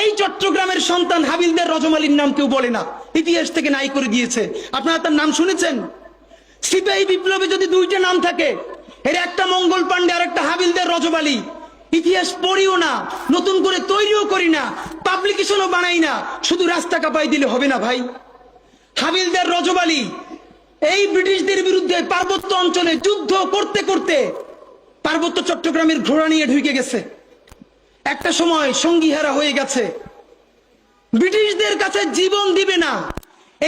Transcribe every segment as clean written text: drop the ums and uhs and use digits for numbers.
এই চট্টগ্রামের সন্তান হাবিলদার রজমালির নাম কেউ বলে না, ইতিহাস থেকে নাই করে দিয়েছে। আপনারা তার নাম শুনেছেন? সিপাহী বিপ্লবে যদি দুইটা নাম থাকে, এর একটা মঙ্গল পান্ডে আর একটা হাবিলদার রজমালি, ইতিহাস পড়িও না, নতুন করে তৈরিও করি না, পাবলিকেশনও বানাই না, শুধু রাস্তা কাঁপাই দিলে হবে না ভাই। হাবিলদার রজমালি এই ব্রিটিশদের বিরুদ্ধে পার্বত্য অঞ্চলে যুদ্ধ করতে করতে পার্বত্য চট্টগ্রামের ঘোড়া নিয়ে ঢুকে গেছে। একটা সময় সঙ্গীহারা হয়ে গেছে, ব্রিটিশদের কাছে জীবন দিবে না,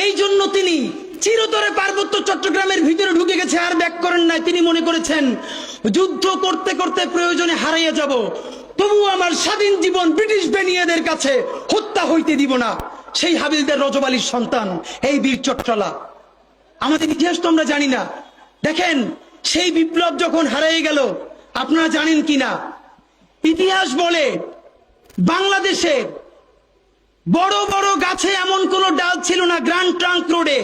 এই জন্য তিনি চিরতরে পার্বত্য চট্টগ্রামের ভিতরে ঢুকে গেছে, আর ব্যাক করেন নাই। তিনি মনে করেছেন যুদ্ধ করতে করতে প্রয়োজনে হারিয়ে যাব, তবু আমার স্বাধীন জীবন ব্রিটিশ বেনিয়াদের কাছে হত্যা হইতে দিব না। সেই হাবিলদার রজমালির সন্তান এই বীর চট্টলা। আমাদের ইতিহাস তো আমরা জানি না। দেখেন, সেই বিপ্লব যখন হারিয়ে গেল, আপনারা জানেন কিনা, ইতিহাস বলে বাংলাদেশে বড় বড় গাছে এমন কোন ডাল ছিল না গ্র্যান্ড ট্রাঙ্ক রোডে,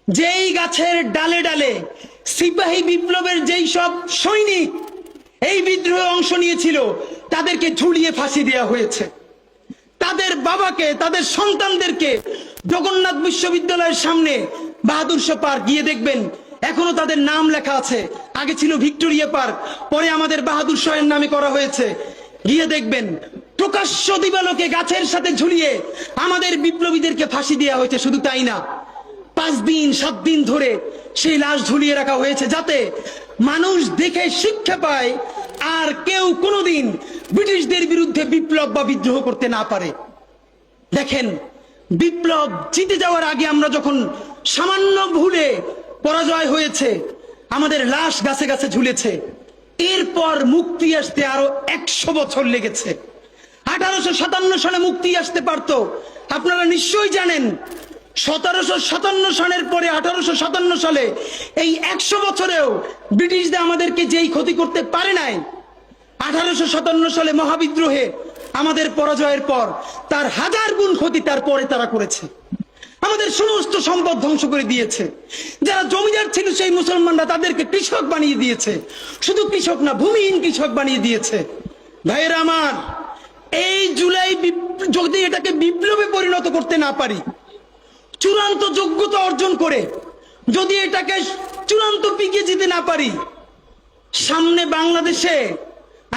যেই গাছের ডালে ডালে সিপাহী বিপ্লবের যেই সব সৈনিক এই বিদ্রোহে অংশ নিয়েছিল তাদেরকে ঝুলিয়ে ফাঁসি দেওয়া হয়েছে। তাদের বাবাকে, তাদের সন্তানদেরকে জগন্নাথ বিশ্ববিদ্যালয়ের সামনে বাহাদুর শাহ পার্ক গিয়ে দেখবেন, এখনো তাদের নাম লেখা আছে। আগে ছিল ভিক্টোরিয়া পার্ক, পরে আমাদের বাহাদুর শাহের নামে করা হয়েছে। গিয়ে দেখবেন প্রকাশ্য দিবালোকে গাছের সাথে ঝুলিয়ে আমাদের বিপ্লবীদেরকে ফাঁসি দেওয়া হয়েছে। শুধু তাই না, 5 দিন 7 দিন ধরে সেই লাশ ঝুলিয়ে রাখা হয়েছে, যাতে মানুষ দেখে শিক্ষা পায় আর কেউ কোনোদিন ব্রিটিশদের বিরুদ্ধে বিপ্লব বা বিদ্রোহ করতে না পারে। দেখেন, বিপ্লব জিতে যাওয়ার আগে আমরা যখন সামান্য ভুলে পরাজয় হয়েছে, আমাদের লাশ গাছে গাছে ঝুলেছে। এরপর মুক্তি আসতে আরো 100 বছর লেগেছে। 1857 সালে মুক্তি আসতে পারত। আপনারা নিশ্চয়ই জানেন 1757 সালের পরে 1857 সালে এই 100 বছরেও ব্রিটিশদের আমাদেরকে যেই ক্ষতি করতে পারে নাই, 1857 সালে মহাবিদ্রোহে আমাদের পরাজয়ের পর তার 1000 গুণ ক্ষতি তারপরে তারা করেছে। আমাদের সমস্ত সম্পদ ধ্বংস করে দিয়েছে। যারা জমিদার ছিল সেই মুসলমানরা তাদেরকে কৃষক বানিয়ে দিয়েছে। শুধু কৃষক না, ভূমিহীন কৃষক বানিয়ে দিয়েছে। ভাইয়েরা আমার, এই জুলাই যদি এটাকে বিপ্লবে পরিণত করতে না পারি, চূড়ান্ত যোগ্যতা অর্জন করে যদি এটাকে চূড়ান্ত পিকে যেতে না পারি, সামনে বাংলাদেশে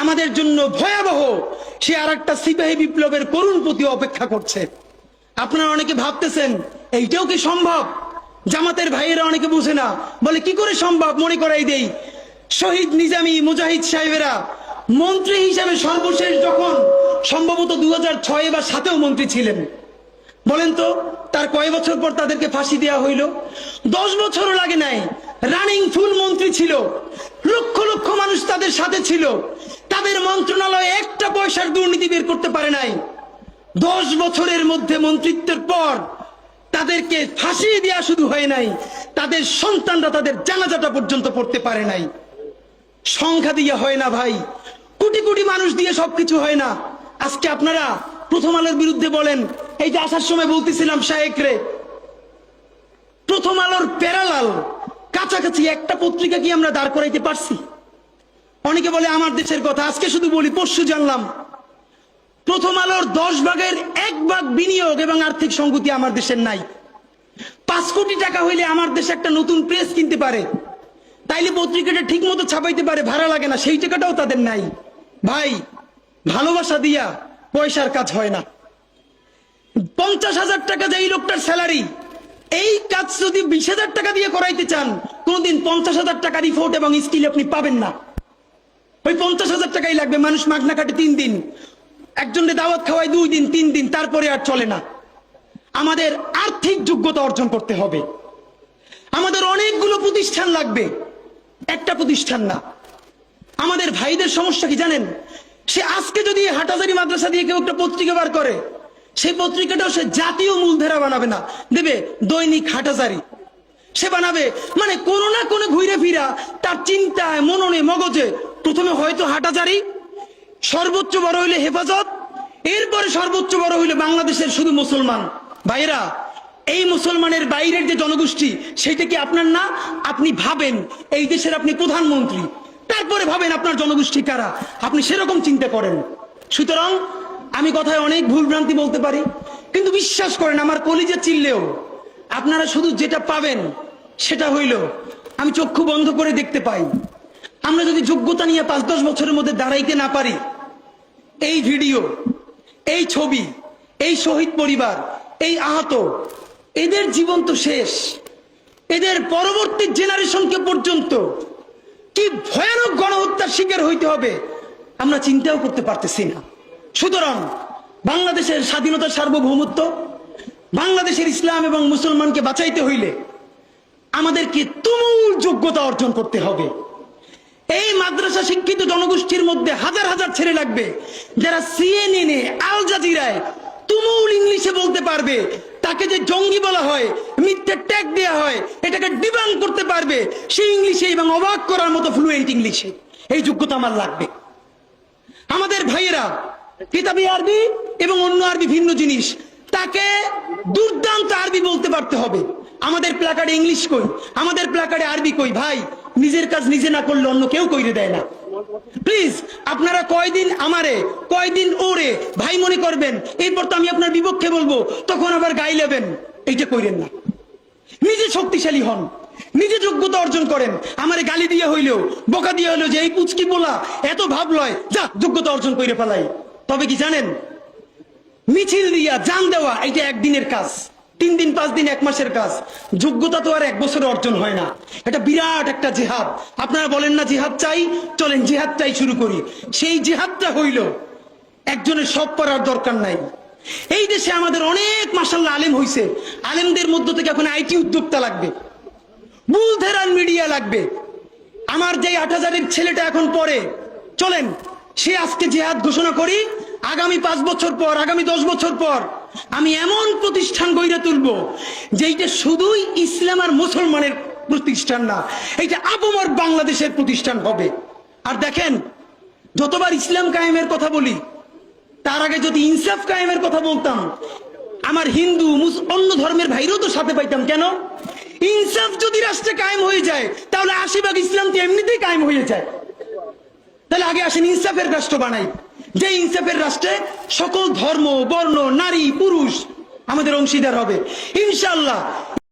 আমাদের জন্য ভয়াবহ সে আর একটা সিপাহী বিপ্লবের করুণ প্রতি অপেক্ষা করছে। আপনারা অনেকে ভাবতেছেন এইটাও কি সম্ভব? জামাতের ভাইয়েরা অনেকে বুঝে না, বলে কি করে সম্ভব। মনে করাই দেই, শহীদ নিজামী মুজাহিদ সাহেবেরা মন্ত্রী হিসেবে সর্বশেষ যখন সম্ভবত 2006 বা 2007 মন্ত্রী ছিলেন, বলেন তো তার কয় বছর পর তাদেরকে ফাঁসি দেওয়া হইল? 10 বছরও লাগে নাই। রানিং ফুল মন্ত্রী ছিল, লক্ষ লক্ষ মানুষ তাদের সাথে ছিল, তাদের মন্ত্রণালয়ে একটা পয়সার দুর্নীতি বের করতে পারে নাই। 10 বছরের মধ্যে মন্ত্রিত্বের পর তাদেরকে ফাঁসি দেওয়া শুধু হয় নাই, তাদের সন্তানরা তাদের জানাজাটা পর্যন্ত পড়তে পারে নাই। সংখ্যা দিয়ে হয় না ভাই, কোটি কোটি মানুষ দিয়ে সবকিছু হয় না। আজকে আপনারা প্রথম আলোর বিরুদ্ধে বলেন, এই যে আসার সময় বলতেছিলাম শায়েকরে, প্রথম আলোর প্যারালাল কাছাকাছি একটা পত্রিকা কি আমরা দাঁড় করাইতে পারছি? অনেকে বলে আমার দেশের কথা, আজকে শুধু বলি, পরশু জানলাম প্রথম আলোর 10 ভাগের 1 ভাগ বিনিয়োগ এবং আর্থিক সংগতি আমার দেশের নাই। 5 কোটি টাকা হইলে আমার দেশে একটা নতুন প্রেস কিনতে পারে, তাইলে পত্রিকাটা ঠিক মতো ছাপাইতে পারে, ভাড়া লাগে না, সেই টাকাটাও তাদের নাই। ভাই, ভালোবাসা দিয়া পয়সার কাজ হয় না। 50,000 টাকা যে এই লোকটার স্যালারি, এই কাজ যদি 20,000 টাকা দিয়ে করাইতে চান, কোনদিন 50,000 টাকা রিপোর্ট এবং স্কিল আপনি পাবেন না। ওই 50,000 টাকাই লাগবে। মানুষ মাগনা কাটে 3 দিন, একজনের দাওয়াত খাওয়ায় 2 দিন 3 দিন, তারপরে আর চলে না। আমাদের আর্থিক যোগ্যতা অর্জন করতে হবে। আমাদের অনেকগুলো প্রতিষ্ঠান লাগবে, একটা প্রতিষ্ঠান না। আমাদের ভাইদের সমস্যা কি জানেন? সে আজকে যদি হাটহাজারী মাদ্রাসা দিয়ে কেউ একটা পত্রিকা বার করে, সেই পত্রিকাটাও সে জাতীয় মূলধারা বানাবে না, দেবে দৈনিক হাটহাজারী। সে বানাবে মানে কোনো না কোনো ঘুরে ফিরা তার চিন্তায়, মননে, মগজে প্রথমে হয়তো হাটহাজারী, সর্বোচ্চ বড় হইলে হেফাজত, এরপরে সর্বোচ্চ বড় হইলে বাংলাদেশের শুধু মুসলমান। ভাইরা, এই মুসলমানের বাইরের যে জনগোষ্ঠী, সেটা কি আপনার না? আপনি ভাবেন এই দেশের আপনি প্রধানমন্ত্রী, তারপরে ভাবেন আপনার জনগোষ্ঠী কারা, আপনি সেরকম চিন্তা করেন। সুতরাং আমি কথায় অনেক ভুলভ্রান্তি বলতে পারি, কিন্তু বিশ্বাস করেন আমার কলিজা চিল্লেও আপনারা শুধু যেটা পাবেন সেটা হইল আমি চক্ষু বন্ধ করে দেখতে পাই। আমরা যদি যোগ্যতা নিয়ে 5-10 বছরের মধ্যে দাঁড়াইতে না পারি, এই ভিডিও, এই ছবি, এই শহীদ পরিবার, এই আহত, এদের জীবন তো শেষ। এদের পরবর্তী জেনারেশনকে পর্যন্ত কি ভয়ানক গণহত্যার শিকার হইতে হবে আমরা চিন্তাও করতে পারতেছি না। সুতরাং বাংলাদেশের স্বাধীনতা, সার্বভৌমত্ব, বাংলাদেশের ইসলাম এবং মুসলমানকে বাঁচাইতে হইলে আমাদেরকে তুমুল যোগ্যতা অর্জন করতে হবে। এই মাদ্রাসা শিক্ষিত জনগোষ্ঠীর মধ্যে হাজার হাজার ছেলে লাগবে যারা সিএনএনে, আল জাজিরায় তুমুল ইংলিশে বলতে পারবে। তাকে যে জঙ্গি বলা হয়, মিথ্যে ট্যাগ দেওয়া হয়, এটাকে ডিবাং করতে পারবে সেই ইংলিশে এবং অবাক করার মতো ফ্লুয়েন্ট ইংলিশে। এই যোগ্যতা আমার লাগবে। আমাদের ভাইয়েরা কিতাবি আরবি এবং অন্য আরবি ভিন্ন জিনিস, তাকে দুর্দান্ত আরবি বলতে পারতে হবে। আমাদের প্ল্যাকার্ডে ইংলিশ কই, আমাদের প্ল্যাকার্ডে আরবি কই। ভাই, নিজের কাজ নিজে না করলে অন্য কেউ কইরে দেয় না। প্লিজ আপনারা কয়দিন আমারে, কয়দিন ওরে ভাই মনে করবেন, এরপর তো আমি আপনার বিপক্ষে বলবো, তখন আবার গাই লেবেন, এইটা কইরেন না। নিজে শক্তিশালী হন, নিজে যোগ্যতা অর্জন করেন। আমারে গালি দিয়ে হইলেও, বোকা দিয়ে হইলেও যে এই পুচকি বলা এত ভাব লয়, যা যোগ্যতা অর্জন করে ফেলাই। তবে কি জানেন, মিছিল দিয়া জান দেওয়া এটা একদিনের কাজ, 3 দিন 5 দিন 1 মাসের কাজ। যোগ্যতা তো আর 1 বছরে অর্জন হয় না। এটা বিরাট একটা জিহাদ। আপনারা বলেন না জিহাদ চাই, চলেন জিহাদটাই শুরু করি। সেই জিহাদটা হইল একজনের সব করার দরকার নাই। এই দেশে আমাদের অনেক মাশাআল্লাহ আলেম হইছে। আলেমদের মধ্য থেকে এখন আইটি উদ্যোক্তা লাগবে, বুলধেরান মিডিয়া লাগবে। আমার যে 8000-এর ছেলেটা এখন পড়ে, চলেন সে আজকে জিহাদ ঘোষণা করি। আগামী 5 বছর পর, আগামী 10 বছর পর আমি এমন প্রতিষ্ঠান গড়ে তুলবো যেইটা শুধুই ইসলাম আর মুসলমানের প্রতিষ্ঠান না, এইটা আপামর বাংলাদেশের প্রতিষ্ঠান হবে। আর দেখেন, যতবার ইসলাম কায়েমের কথা বলি, তার আগে যদি ইনসাফ কায়েমের কথা বলতাম, আমার হিন্দু অন্য ধর্মের ভাইরাও তো সাথে পাইতাম। কেন? ইনসাফ যদি রাষ্ট্রে কায়েম হয়ে যায়, তাহলে 80% ইসলাম তো এমনিতেই কায়েম হয়ে যায়। তাহলে আগে আসেন ইনসাফের রাষ্ট্র বানাই, যে ইনসাফের রাষ্ট্রে সকল ধর্ম, বর্ণ, নারী, পুরুষ আমাদের অংশীদার হবে ইনশাআল্লাহ।